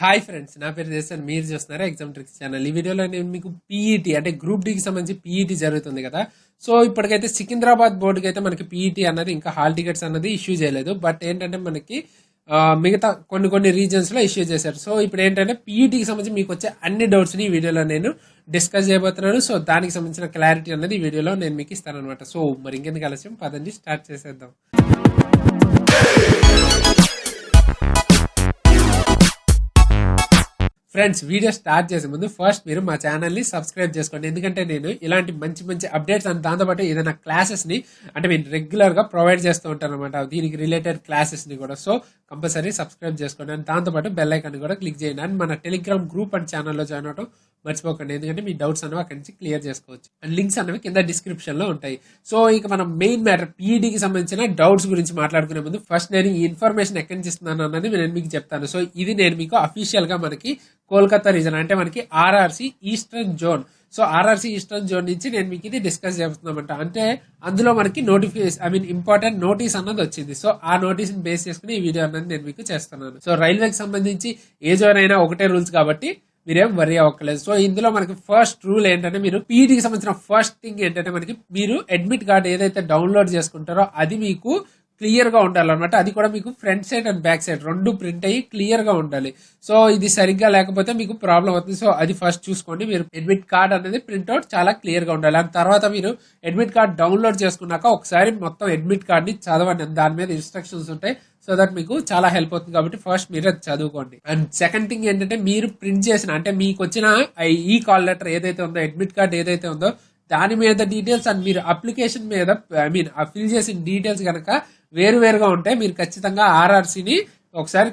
Hi friends, నా పేరు చేస్తాను. మీరు చూస్తున్నారా ఎగ్జామ్ ట్రిక్స్ ఛానల్. ఈ వీడియోలో నేను మీకు పీఈటీ అంటే గ్రూప్ డికి సంబంధించి పీఈటీ జరుగుతుంది కదా. సో ఇప్పటికైతే సికింద్రాబాద్ బోర్డుకి అయితే మనకి పీఈటీ అన్నది ఇంకా హాల్ టికెట్స్ అన్నది ఇష్యూ చేయలేదు. బట్ ఏంటంటే మనకి మిగతా కొన్ని రీజన్స్ లో ఇష్యూ చేశారు. సో ఇప్పుడు ఏంటంటే పీఈటీకి సంబంధించి మీకు వచ్చే అన్ని డౌట్స్ ని ఈ వీడియోలో నేను డిస్కస్ చేయబోతున్నాను. సో దానికి సంబంధించిన క్లారిటీ అనేది ఈ వీడియోలో నేను మీకు ఇస్తాను అనమాట. సో మరి ఇంకెందుకు ఆలస్యం, పదండి స్టార్ట్ చేసేద్దాం. ఫ్రెండ్స్, వీడియో స్టార్ట్ చేసే ముందు ఫస్ట్ మీరు మా ఛానల్ని సబ్స్క్రైబ్ చేసుకోండి. ఎందుకంటే నేను ఇలాంటి మంచి మంచి అప్డేట్స్ అండ్ దాంతోపాటు ఏదైనా క్లాసెస్ని అంటే నేను రెగ్యులర్గా ప్రొవైడ్ చేస్తూ ఉంటాను అనమాట, దీనికి రిలేటెడ్ క్లాసెస్ని కూడా. సో కంపల్సరీ సబ్స్క్రైబ్ చేసుకోండి అండ్ దాంతోపాటు బెల్ ఐకాన్ కూడా క్లిక్ చేయండి. అండ్ మన టెలిగ్రామ్ గ్రూప్ అండ్ ఛానల్లో జాయిన్ అవడం మర్చిపోకండి, ఎందుకంటే మీ డౌట్స్ అనేవి అక్కడి నుంచి క్లియర్ చేసుకోవచ్చు. అండ్ లింక్స్ అనేవి కింద డిస్క్రిప్షన్లో ఉంటాయి. సో ఇక మనం మెయిన్ మ్యాటర్ పీఈడీకి సంబంధించిన డౌట్స్ గురించి మాట్లాడుకునే ముందు ఫస్ట్ నేను ఈ ఇన్ఫర్మేషన్ ఎక్కడి నుంచి ఇస్తున్నాను అన్నది నేను మీకు చెప్తాను. సో ఇది నేను మీకు అఫీషియల్గా మనకి కోల్కతా రీజన్ అంటే మనకి RRC eastern zone. So RRC eastern zone నుంచి నేను మీకు ఇది డిస్కస్ చేస్తున్నామంట. అంటే అందులో మనకి నోటిఫికేషన్ ఇంపార్టెంట్ నోటీస్ అన్నది వచ్చింది. సో ఆ నోటీస్ ని బేస్ చేసుకుని ఈ వీడియో అన్నది నేను మీకు చేస్తున్నాను. సో రైల్వేకి సంబంధించి ఏ జోన్ అయినా ఒకటే రూల్స్ కాబట్టి మీరేం వరీ అవ్వక్కలేదు. సో ఇందులో మనకి ఫస్ట్ రూల్ ఏంటంటే, మీరు పీఈటీకి సంబంధించిన ఫస్ట్ థింగ్ ఏంటంటే మనకి మీరు అడ్మిట్ కార్డ్ ఏదైతే డౌన్లోడ్ చేసుకుంటారో అది మీకు క్లియర్ గా ఉండాలన్నమాట. అది కూడా మీకు front side and back side రెండు ప్రింట్ అయ్యి క్లియర్ గా ఉండాలి. సో ఇది సరిగ్గా లేకపోతే మీకు ప్రాబ్లం అవుతుంది. సో అది ఫస్ట్ చూసుకోండి. మీరు అడ్మిట్ కార్డ్ అనేది ప్రింట్అవుట్ చాలా క్లియర్ గా ఉండాలి. అండ్ తర్వాత మీరు అడ్మిట్ కార్డ్ డౌన్లోడ్ చేసుకున్నాక ఒకసారి మొత్తం అడ్మిట్ కార్డ్ ని చదవండి. దాని మీద ఇన్స్ట్రక్షన్స్ ఉంటాయి. సో దట్ మీకు చాలా హెల్ప్ అవుతుంది కాబట్టి ఫస్ట్ మీరు అది చదువుకోండి. అండ్ సెకండ్ థింగ్ ఏంటంటే, మీరు ప్రింట్ చేసిన అంటే మీకు వచ్చిన ఈ కాల్ లెటర్ ఏదైతే ఉందో, అడ్మిట్ కార్డ్ ఏదైతే ఉందో దాని మీద డీటెయిల్స్ అండ్ మీరు అప్లికేషన్ మీద ఫిల్ చేసిన డీటెయిల్స్ కనుక వేరువేరుగా ఉంటే మీరు ఖచ్చితంగా ఆర్ఆర్సీని ఒకసారి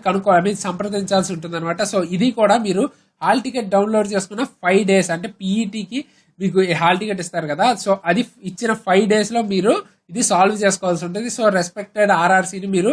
సంప్రదించాల్సి ఉంటుంది అనమాట. సో ఇది కూడా మీరు హాల్ టికెట్ డౌన్లోడ్ చేసుకున్న 5 days అంటే పీఈటీకి మీకు హాల్ టికెట్ ఇస్తారు కదా. సో అది ఇచ్చిన 5 days లో మీరు ఇది సాల్వ్ చేసుకోవాల్సి ఉంటుంది. సో రెస్పెక్టెడ్ ఆర్ఆర్సీని మీరు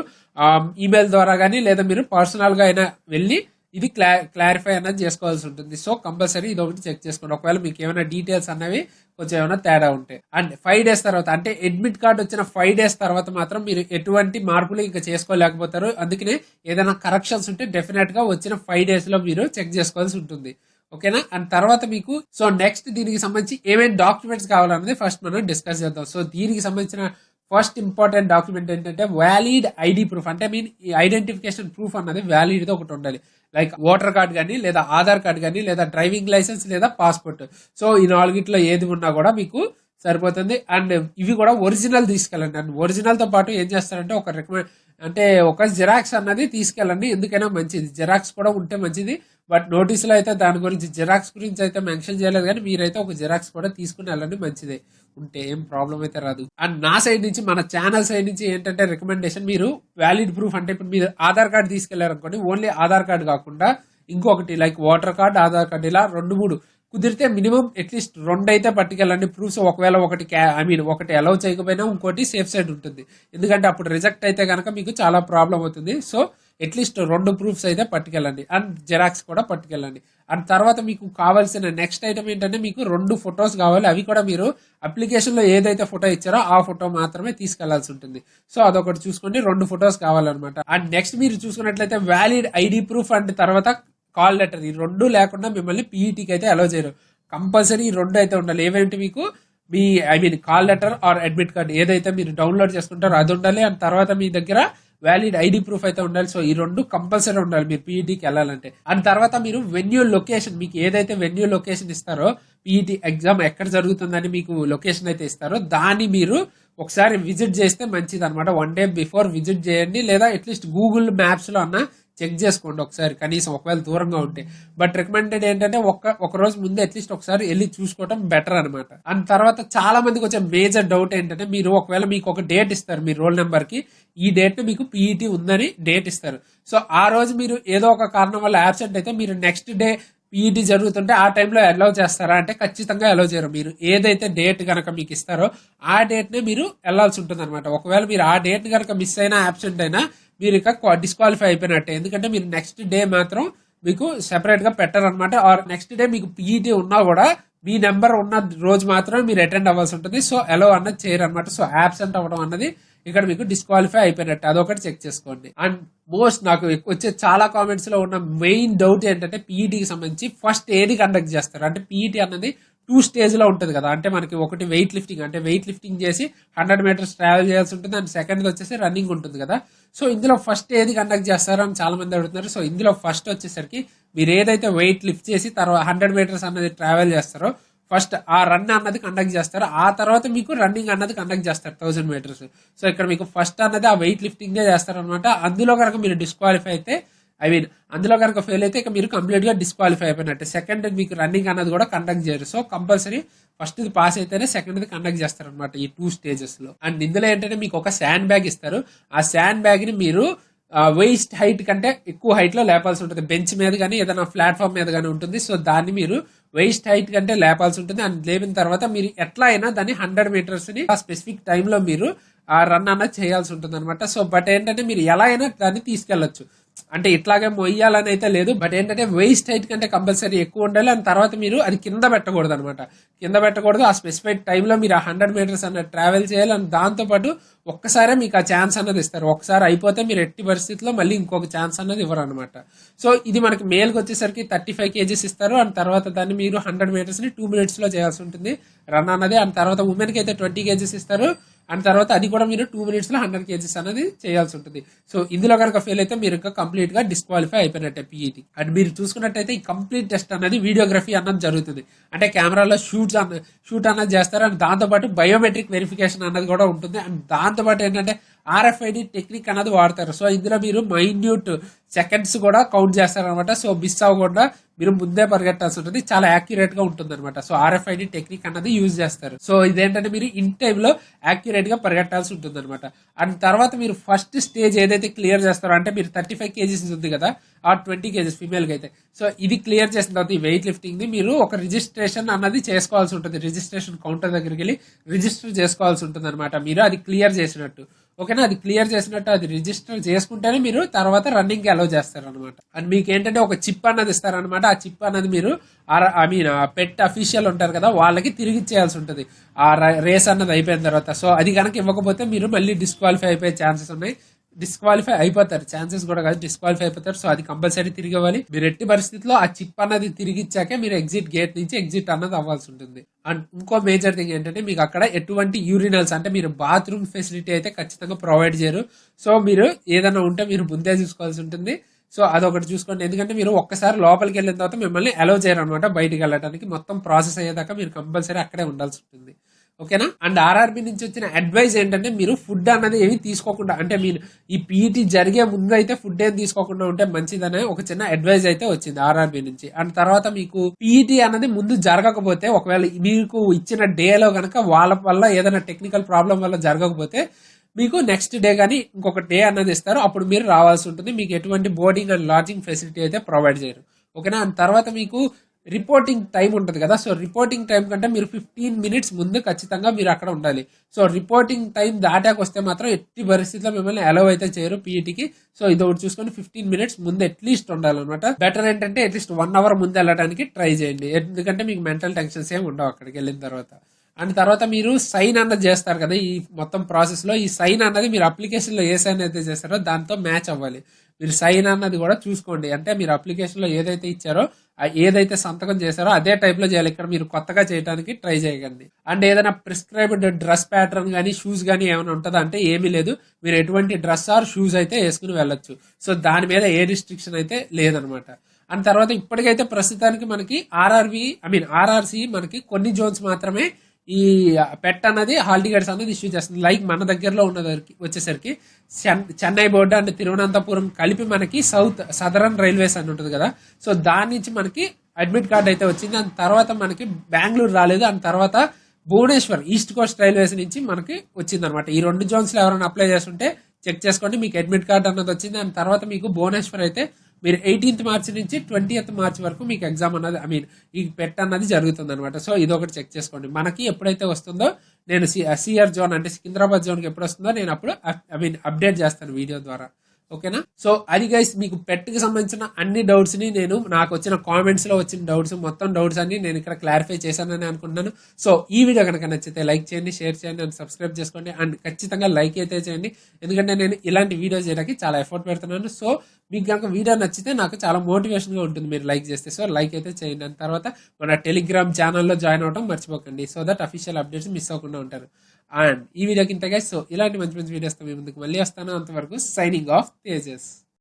ఈమెయిల్ ద్వారా కానీ లేదా మీరు పర్సనల్ గా అయినా వెళ్ళి ఇది క్లారిఫై అనేది చేసుకోవాల్సి ఉంటుంది. సో కంపల్సరీ ఇది ఒకటి చెక్ చేసుకోండి. ఒకవేళ మీకు ఏమైనా డీటెయిల్స్ అనేవి కొంచెం ఏమైనా తేడా ఉంటాయి. అండ్ 5 days తర్వాత అంటే అడ్మిట్ కార్డ్ వచ్చిన 5 days తర్వాత మాత్రం మీరు ఎటువంటి మార్పులు ఇంకా చేసుకోలేకపోతారు. అందుకనే ఏదైనా కరెక్షన్స్ ఉంటే డెఫినెట్ గా వచ్చిన 5 days లో మీరు చెక్ చేసుకోవాల్సి ఉంటుంది. ఓకేనా. అండ్ తర్వాత మీకు సో నెక్స్ట్ దీనికి సంబంధించి ఏమేమి డాక్యుమెంట్స్ కావాలన్నది ఫస్ట్ మనం డిస్కస్ చేద్దాం. సో దీనికి సంబంధించిన ఫస్ట్ ఇంపార్టెంట్ డాక్యుమెంట్ ఏంటంటే వ్యాలిడ్ ఐడి ప్రూఫ్. అంటే ఐడెంటిఫికేషన్ ప్రూఫ్ అన్నది వ్యాలిడ్ ఒకటి ఉండాలి. లైక్ ఓటర్ కార్డ్ కానీ లేదా ఆధార్ కార్డ్ కానీ లేదా డ్రైవింగ్ లైసెన్స్ లేదా పాస్పోర్ట్. సో ఈ 4 ఏది ఉన్నా కూడా మీకు సరిపోతుంది. అండ్ ఇవి కూడా ఒరిజినల్ తీసుకెళ్ళండి. అండ్ ఒరిజినల్ తో పాటు ఏం చేస్తారంటే ఒక జిరాక్స్ అన్నది తీసుకెళ్ళండి. ఎందుకైనా మంచిది, జిరాక్స్ కూడా ఉంటే మంచిది. బట్ నోటీసులో అయితే దాని గురించి జిరాక్స్ గురించి అయితే మెన్షన్ చేయలేదు, కానీ మీరైతే ఒక జిరాక్స్ కూడా తీసుకుని వెళ్ళండి, మంచిదే. ఉంటే ఏం ప్రాబ్లం అయితే రాదు. అండ్ నా సైడ్ నుంచి మన ఛానల్ సైడ్ నుంచి ఏంటంటే రికమెండేషన్, మీరు వ్యాలిడ్ ప్రూఫ్ అంటే ఇప్పుడు మీరు ఆధార్ కార్డ్ తీసుకెళ్లారు అనుకోండి, ఓన్లీ ఆధార్ కార్డ్ కాకుండా ఇంకొకటి like voter card, Aadhaar card ఇలా 2-3 కుదిరితే మినిమం అట్లీస్ట్ 2 అయితే పట్టుకెళ్ళండి ప్రూఫ్స్. ఒకవేళ ఒకటి అలౌ చేయకపోయినా ఇంకోటి సేఫ్ సైడ్ ఉంటుంది. ఎందుకంటే అప్పుడు రిజెక్ట్ అయితే కనుక మీకు చాలా ప్రాబ్లం అవుతుంది. సో అట్లీస్ట్ 2 ప్రూఫ్స్ అయితే పట్టుకెళ్ళండి అండ్ జెరాక్స్ కూడా పట్టుకెళ్ళండి. అండ్ తర్వాత మీకు కావాల్సిన నెక్స్ట్ ఐటమ్ ఏంటంటే, మీకు 2 ఫొటోస్ కావాలి. అవి కూడా మీరు అప్లికేషన్ లో ఏదైతే ఫోటో ఇచ్చారో ఆ ఫోటో మాత్రమే తీసుకెళ్లాల్సి ఉంటుంది. సో అదొకటి చూసుకోండి, 2 ఫొటోస్ కావాలన్నమాట. అండ్ నెక్స్ట్ మీరు చూసుకున్నట్లయితే వ్యాలిడ్ ఐడి ప్రూఫ్ అండ్ తర్వాత కాల్ లెటర్. ఈ 2 లేకుండా మిమ్మల్ని పీఈటీకి అయితే అలౌ చేయరు. కంపల్సరీ ఈ 2 అయితే ఉండాలి. ఏవేంటి మీకు call letter or admit card ఏదైతే మీరు డౌన్లోడ్ చేసుకుంటారో అది ఉండాలి. అండ్ తర్వాత మీ దగ్గర వ్యాలిడ్ ఐడి ప్రూఫ్ అయితే ఉండాలి. సో ఈ 2 కంపల్సరీ ఉండాలి మీరు పీఈటీకి వెళ్ళాలంటే. అండ్ తర్వాత మీరు వెన్యూ లొకేషన్, మీకు ఏదైతే వెన్యూ లొకేషన్ ఇస్తారో పీఈటీ ఎగ్జామ్ ఎక్కడ జరుగుతుందని మీకు లొకేషన్ అయితే ఇస్తారో దాన్ని మీరు ఒకసారి విజిట్ చేస్తే మంచిది అనమాట. 1 day బిఫోర్ విజిట్ చేయండి, లేదా అట్లీస్ట్ గూగుల్ మ్యాప్స్ లో అన్న చెక్ చేసుకోండి ఒకసారి, కనీసం ఒకవేళ దూరంగా ఉంటే. బట్ రికమెండెడ్ ఏంటంటే ఒక రోజు ముందే అట్లీస్ట్ ఒకసారి వెళ్ళి చూసుకోవడం బెటర్ అనమాట. అండ్ తర్వాత చాలా మందికి వచ్చే మేజర్ డౌట్ ఏంటంటే, మీరు ఒకవేళ మీకు ఒక డేట్ ఇస్తారు మీ రోల్ నెంబర్ కి, ఈ డేట్ మీకు పీఈటీ ఉందని డేట్ ఇస్తారు. సో ఆ రోజు మీరు ఏదో ఒక కారణం వల్ల యాబ్సెంట్ అయితే మీరు నెక్స్ట్ డే పీఈటీ జరుగుతుంటే ఆ టైంలో అలౌ చేస్తారా అంటే ఖచ్చితంగా అలౌ చేయరు. మీరు ఏదైతే డేట్ కనుక మీకు ఇస్తారో ఆ డేట్ నే మీరు వెళ్లాల్సి ఉంటుంది అనమాట. ఒకవేళ మీరు ఆ డేట్ కనుక మిస్ అయినా యాబ్సెంట్ అయినా మీరు ఇక డిస్క్వాలిఫై అయిపోయినట్టే. ఎందుకంటే మీరు నెక్స్ట్ డే మాత్రం మీకు సెపరేట్ గా పెట్టారనమాట. ఆర్ నెక్స్ట్ డే మీకు పీఈటీ ఉన్నా కూడా మీ నెంబర్ ఉన్న రోజు మాత్రమే మీరు అటెండ్ అవ్వాల్సి ఉంటుంది. సో అలౌ అన్నది చేయరు అనమాట. సో యాబ్సెంట్ అవ్వడం అన్నది ఇక్కడ మీకు డిస్క్వాలిఫై అయిపోయినట్టు, అదొకటి చెక్ చేసుకోండి. అండ్ మోస్ట్ నాకు వచ్చే చాలా కామెంట్స్ లో ఉన్న మెయిన్ డౌట్ ఏంటంటే పీఈటీకి సంబంధించి ఫస్ట్ ఏది కండక్ట్ చేస్తారు అంటే పీఈటీ అన్నది 2 స్టేజ్ లో ఉంటుంది కదా. అంటే మనకి ఒకటి వెయిట్ లిఫ్టింగ్, అంటే వెయిట్ లిఫ్టింగ్ చేసి 100 మీటర్స్ ట్రావెల్ చేయాల్సి ఉంటుంది, అండ్ సెకండ్ వచ్చేసి రన్నింగ్ ఉంటుంది కదా. సో ఇందులో ఫస్ట్ ఏది కండక్ట్ చేస్తారో అని చాలా మంది అడుగుతున్నారు. సో ఇందులో ఫస్ట్ వచ్చేసరికి మీరు ఏదైతే వెయిట్ లిఫ్ట్ చేసి తర్వాత 100 మీటర్స్ అన్నది ట్రావెల్ చేస్తారో ఫస్ట్ ఆ రన్ అన్నది కండక్ట్ చేస్తారు, ఆ తర్వాత మీకు రన్నింగ్ అన్నది కండక్ట్ చేస్తారు 1000 మీటర్స్. సో ఇక్కడ మీకు ఫస్ట్ అన్నది ఆ వెయిట్ లిఫ్టింగ్ చేస్తారు అనమాట. అందులో కనుక మీరు డిస్క్వాలిఫై అయితే అందులో కనుక ఫెయిల్ అయితే ఇక మీరు కంప్లీట్ గా డిస్క్వాలిఫై అయిపోయినట్టు. సెకండ్ మీకు రన్నింగ్ అన్నది కూడా కండక్ట్ చేయరు. సో కంపల్సరీ ఫస్ట్ ఇది పాస్ అయితేనే సెకండ్ ది కండక్ట్ చేస్తారు అనమాట ఈ 2 స్టేజెస్ లో. అండ్ ఇందులో ఏంటంటే మీకు ఒక శాండ్ బ్యాగ్ ఇస్తారు, ఆ శాండ్ బ్యాగ్ ని మీరు వేస్ట్ హైట్ కంటే ఎక్కువ హైట్ లో లేపాల్సి ఉంటుంది. బెంచ్ మీద కానీ ఏదైనా ప్లాట్ఫామ్ మీద కానీ ఉంటుంది. సో దాన్ని మీరు వేస్ట్ హైట్ కంటే లేపాల్సి ఉంటుంది. అండ్ లేపిన తర్వాత మీరు ఎట్లా అయినా దాన్ని 100 మీటర్స్ ని ఆ స్పెసిఫిక్ టైంలో మీరు ఆ రన్ అన్నది చేయాల్సి ఉంటుంది అనమాట. సో బట్ ఏంటంటే మీరు ఎలా అయినా దాన్ని తీసుకెళ్లొచ్చు, అంటే ఇట్లాగే మొయ్యాలని అయితే లేదు. బట్ ఏంటంటే వేస్ట్ హైట్ కంటే కంపల్సరీ ఎక్కువ ఉండాలి. అండ్ తర్వాత మీరు అది కింద పెట్టకూడదు అనమాట. కింద పెట్టకూడదు, ఆ స్పెసిఫైడ్ టైంలో మీరు ఆ 100 మీటర్స్ అన్నది ట్రావెల్ చేయాలి. అండ్ దాంతో పాటు ఒక్కసారే మీకు ఆ ఛాన్స్ అన్నది ఇస్తారు. ఒకసారి అయిపోతే మీరు ఎట్టి పరిస్థితిలో మళ్ళీ ఇంకొక ఛాన్స్ అన్నది ఇవ్వరు అనమాట. సో ఇది మనకి మేల్కి వచ్చేసరికి 35 kgs ఇస్తారు. అండ్ తర్వాత దాన్ని మీరు 100 మీటర్స్ ని 2 minutes లో చేయాల్సి ఉంటుంది రన్ అన్నది. అండ్ తర్వాత ఉమెన్ కి అయితే 20 kgs ఇస్తారు. అండ్ తర్వాత అది కూడా మీరు 2 minutes లో 100 kgs అనేది చేయాల్సి ఉంటుంది. సో ఇందులో కనుక ఫెయిల్ అయితే మీరు ఇంకా కంప్లీట్ గా డిస్క్వాలిఫై అయిపోయినట్టే పీఈటీ. అండ్ మీరు చూసుకున్నట్టయితే ఈ కంప్లీట్ టెస్ట్ అన్నది వీడియోగ్రఫీ అన్నది జరుగుతుంది, అంటే కెమెరాలో షూట్ అన్నది చేస్తారు. అండ్ దాంతో పాటు బయోమెట్రిక్ వెరిఫికేషన్ అన్నది కూడా ఉంటుంది. అండ్ దాంతో పాటు ఏంటంటే RFID టెక్నిక్ అన్నది వాడతారు. సో ఇందులో మీరు మైన్యూట్ సెకండ్స్ కూడా కౌంట్ చేస్తారు అనమాట. సో మిస్ అవ్వకుండా మీరు ముందే పరిగెట్టాల్సి ఉంటుంది, చాలా యాక్యురేట్ గా ఉంటుంది అనమాట. సో RFID టెక్నిక్ అన్నది యూజ్ చేస్తారు. సో ఇదేంటంటే మీరు ఇన్ టైమ్ లో యాక్యురేట్ గా పరిగెట్టాల్సి ఉంటుంది అనమాట. అండ్ తర్వాత మీరు ఫస్ట్ స్టేజ్ ఏదైతే క్లియర్ చేస్తారో, అంటే మీరు 35 kgs ఉంది కదా, ఆ 20 kgs ఫీమేల్ కి అయితే, సో ఇది క్లియర్ చేసిన తర్వాత ఈ వెయిట్ లిఫ్టింగ్ ని మీరు ఒక రిజిస్ట్రేషన్ అన్నది చేసుకోవాల్సి ఉంటుంది. రిజిస్ట్రేషన్ కౌంటర్ దగ్గరికి వెళ్ళి రిజిస్టర్ చేసుకోవాల్సి ఉంటుంది అనమాట. మీరు అది క్లియర్ చేసినట్టు, ఓకేనా. అది క్లియర్ చేసినట్టు అది రిజిస్టర్ చేసుకుంటేనే మీరు తర్వాత రన్నింగ్ కి అలౌ చేస్తారు అనమాట. అండ్ మీకు ఏంటంటే ఒక చిప్ అన్నది ఇస్తారనమాట. ఆ చిప్ అన్నది మీరు పెట్ అఫీషియల్ ఉంటారు కదా, వాళ్ళకి తిరిగి ఇచ్చేయాల్సి ఉంటుంది ఆ రేస్ అన్నది అయిపోయిన తర్వాత. సో అది కనుక ఇవ్వకపోతే మీరు మళ్ళీ డిస్క్వాలిఫై అయిపోయే ఛాన్సెస్ ఉన్నాయి. డిస్క్వాలిఫై అయిపోతారు, ఛాన్సెస్ కూడా కాదు, డిస్క్వాలిఫై అయిపోతారు. సో అది కంపల్సరీ తిరిగి ఇవ్వాలి. మీరు ఎట్టి పరిస్థితిలో ఆ చిప్ అన్నది తిరిగి ఇచ్చాకే మీరు ఎగ్జిట్ గేట్ నుంచి ఎగ్జిట్ అన్నది అవ్వాల్సి ఉంటుంది. అండ్ ఇంకో మేజర్ థింగ్ ఏంటంటే మీకు అక్కడ ఎటువంటి యూరినల్స్, అంటే మీరు బాత్రూమ్ ఫెసిలిటీ అయితే ఖచ్చితంగా ప్రొవైడ్ చేయరు. సో మీరు ఏదైనా ఉంటే మీరు ముందే చూసుకోవాల్సి ఉంటుంది. సో అదొకటి చూసుకోండి, ఎందుకంటే మీరు ఒక్కసారి లోపలికి వెళ్ళిన తర్వాత మిమ్మల్ని అలౌ చేయరు అనమాట బయటికి వెళ్ళడానికి. మొత్తం ప్రాసెస్ అయ్యేదాకా మీరు కంపల్సరీ అక్కడే ఉండాల్సి ఉంటుంది, ఓకేనా. అండ్ RRB నుంచి వచ్చిన అడ్వైజ్ ఏంటంటే మీరు ఫుడ్ అన్నది ఏమి తీసుకోకుండా, అంటే మీరు ఈ పీఈటీ జరిగే ముందు అయితే ఫుడ్ ఏం తీసుకోకుండా ఉంటే మంచిదనే ఒక చిన్న అడ్వైజ్ అయితే వచ్చింది RRB నుంచి. అండ్ తర్వాత మీకు పీఈటీ అన్నది ముందు జరగకపోతే, ఒకవేళ మీకు ఇచ్చిన డేలో కనుక వాళ్ళ వల్ల ఏదైనా టెక్నికల్ ప్రాబ్లం వల్ల జరగకపోతే మీకు నెక్స్ట్ డే కానీ ఇంకొక డే అన్నది ఇస్తారు, అప్పుడు మీరు రావాల్సి ఉంటుంది. మీకు ఎటువంటి బోర్డింగ్ అండ్ లాడ్జింగ్ ఫెసిలిటీ అయితే ప్రొవైడ్ చేయరు, ఓకేనా. అండ్ తర్వాత మీకు రిపోర్టింగ్ టైం ఉంటుంది కదా, సో రిపోర్టింగ్ టైం కంటే మీరు 15 minutes ముందు ఖచ్చితంగా మీరు అక్కడ ఉండాలి. సో రిపోర్టింగ్ టైం దాటాక వస్తే మాత్రం ఎట్టి పరిస్థితిలో మిమ్మల్ని అలౌ అయితే చేయరు పీఈటీకి. సో ఇది ఒకటి చూసుకొని 15 minutes ముందు అట్లీస్ట్ ఉండాలన్నమాట. బెటర్ ఏంటంటే అట్లీస్ట్ 1 hour ముందు వెళ్ళడానికి ట్రై చేయండి, ఎందుకంటే మీకు మెంటల్ టెన్షన్స్ ఏమి ఉండవు అక్కడికి వెళ్ళిన తర్వాత. అండ్ తర్వాత మీరు సైన్ అన్నది చేస్తారు కదా ఈ మొత్తం ప్రాసెస్ లో, ఈ సైన్ అన్నది మీరు అప్లికేషన్ లో ఏ సైన్ అయితే చేస్తారో దాంతో మ్యాచ్ అవ్వాలి. మీరు సైన్ అన్నది కూడా చూసుకోండి, అంటే మీరు అప్లికేషన్ లో ఏదైతే ఇచ్చారో ఏదైతే సంతకం చేశారో అదే టైప్ లో చేయాలి. ఇక్కడ మీరు కొత్తగా చేయడానికి ట్రై చేయకండి. అండ్ ఏదైనా ప్రిస్క్రైబ్డ్ డ్రెస్ ప్యాటర్న్ కానీ షూస్ కానీ ఏమైనా ఉంటుందా అంటే ఏమీ లేదు. మీరు ఎటువంటి డ్రెస్ ఆర్ షూస్ అయితే వేసుకుని వెళ్ళొచ్చు. సో దాని మీద ఏ రిస్ట్రిక్షన్ అయితే లేదనమాట. అండ్ తర్వాత ఇప్పటికైతే ప్రస్తుతానికి మనకి RRC మనకి కొన్ని జోన్స్ మాత్రమే ఈ పెట్ అన్నది హాల్ టికెట్స్ అనేది ఇష్యూ చేస్తుంది. లైక్ మన దగ్గరలో ఉన్నదానికి వచ్చేసరికి చెన్నై బోర్డు అండ్ తిరువనంతపురం కలిపి మనకి సదరన్ రైల్వేస్ అని ఉంటుంది కదా, సో దాని నుంచి మనకి అడ్మిట్ కార్డ్ అయితే వచ్చింది. దాని తర్వాత మనకి బెంగళూరు రాలేదు. అండ్ తర్వాత భువనేశ్వర్ ఈస్ట్ కోస్ట్ రైల్వేస్ నుంచి మనకి వచ్చింది అనమాట. ఈ 2 జోన్స్ లో ఎవరైనా అప్లై చేస్తుంటే చెక్ చేసుకోండి, మీకు అడ్మిట్ కార్డ్ అన్నది వచ్చింది. దాని తర్వాత మీకు భువనేశ్వర్ అయితే మీరు 18th March నుంచి 20th March వరకు మీకు ఎగ్జామ్ అన్నది ఈ పెట్ అన్నది జరుగుతుంది అనమాట. సో ఇదొకటి చెక్ చేసుకోండి. మనకి ఎప్పుడైతే వస్తుందో నేను సిఆర్ జోన్ అంటే సికింద్రాబాద్ జోన్కి ఎప్పుడు వస్తుందో నేను అప్పుడు అప్డేట్ చేస్తాను వీడియో ద్వారా, ఓకేనా? సో అది గైస్, మీకు పెట్కి సంబంధించిన అన్ని డౌట్స్ ని నేను నాకు వచ్చిన కామెంట్స్ లో వచ్చిన డౌట్స్, మొత్తం డౌట్స్ అన్ని నేను ఇక్కడ క్లారిఫై చేశానని అనుకుంటున్నాను. సో ఈ వీడియో కనుక నచ్చితే లైక్ చేయండి, షేర్ చేయండి అండ్ సబ్స్క్రైబ్ చేసుకోండి. అండ్ ఖచ్చితంగా లైక్ అయితే చేయండి, ఎందుకంటే నేను ఇలాంటి వీడియోస్ చేయడానికి చాలా ఎఫర్ట్ పెడుతున్నాను. సో మీకు కనుక వీడియో నచ్చితే నాకు చాలా మోటివేషన్ గా ఉంటుంది మీరు లైక్ చేస్తే. సో లైక్ అయితే చేయండి. దాని తర్వాత మన టెలిగ్రామ్ ఛానల్లో జాయిన్ అవ్వడం మర్చిపోకండి, so that official updates miss అవ్వకుండా ఉంటారు. అండ్ ఈ వీడియోకి ఇంత గైస్. సో ఇలాంటి మంచి మంచి వీడియోస్తో మీ ముందుకు మళ్ళీ వస్తాను. అంతవరకు సైనింగ్ ఆఫ్ తేజస్.